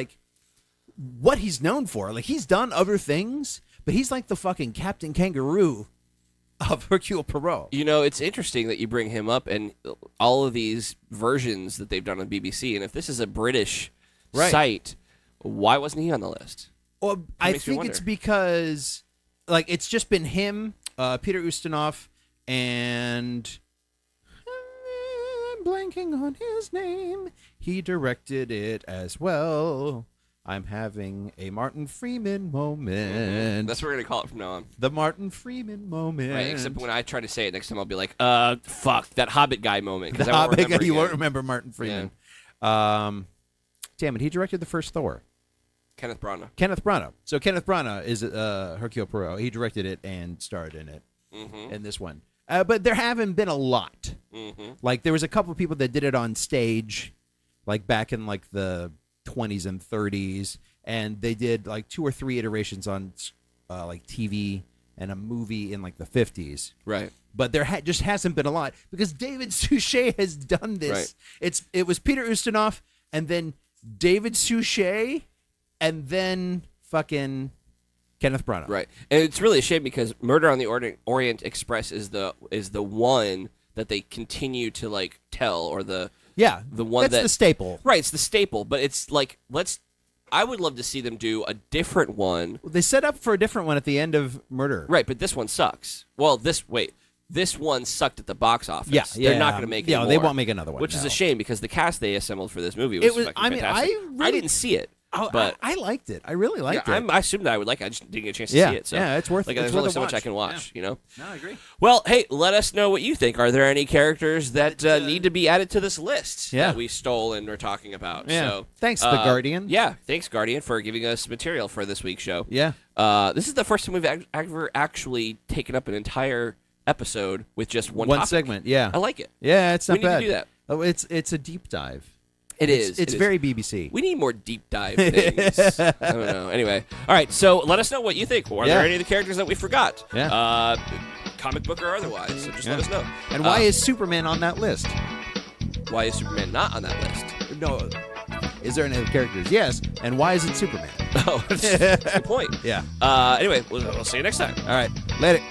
what he's known for. He's done other things, but he's like the fucking Captain Kangaroo of Hercule Poirot. It's interesting that you bring him up and all of these versions that they've done on BBC. And if this is a British site, why wasn't he on the list? Well, I think it's because, it's just been him, Peter Ustinov, and I'm blanking on his name. He directed it as well. I'm having a Martin Freeman moment. That's what we're going to call it from now on. The Martin Freeman moment. Right, except when I try to say it next time, I'll be like, fuck, that Hobbit guy moment. The Hobbit guy, you won't remember Martin Freeman. Yeah. Damn it, he directed the first Thor. Kenneth Branagh. So Kenneth Branagh is Hercule Poirot. He directed it and starred in it in this one. But there haven't been a lot. Mm-hmm. There was a couple of people that did it on stage, back in the 20s and 30s, and they did 2 or 3 iterations on TV and a movie in the 50s. Right. But there just hasn't been a lot because David Suchet has done this. Right. It was Peter Ustinov and then David Suchet, and then fucking Kenneth Branagh. Right, and it's really a shame because Murder on the Orient Express is the one that they continue to like tell, or the one that's the staple. Right, it's the staple, but it's like I would love to see them do a different one. They set up for a different one at the end of Murder. Right, but this one sucks. Well, this one sucked at the box office. Yeah, They're not going to make it. Yeah, they won't make another one, which is a shame because the cast they assembled for this movie was I fucking fantastic. I didn't see it. But I liked it. I really liked it. I assumed that I would like it. I just didn't get a chance to see it. So it's worth. Like, it's there's worth only a so much watch. I can watch. You know. No, I agree. Well, hey, let us know what you think. Are there any characters that need to be added to this list that we stole and we're talking about? Yeah. So, thanks, The Guardian. Yeah, thanks, Guardian, for giving us material for this week's show. Yeah. This is the first time we've ever actually taken up an entire episode with just one topic. segment. Yeah. I like it. Yeah, it's not we need bad. to do that. Oh, it's a deep dive. It's very BBC. We need more deep dive things. I don't know. Anyway, all right. So let us know what you think. Are there any of the characters that we forgot? Yeah. Comic book or otherwise. So just let us know. And why is Superman on that list? Why is Superman not on that list? No. Is there any other characters? Yes. And why isn't Superman? Oh, that's a good point. Yeah. Anyway, we'll see you next time. All right. Later.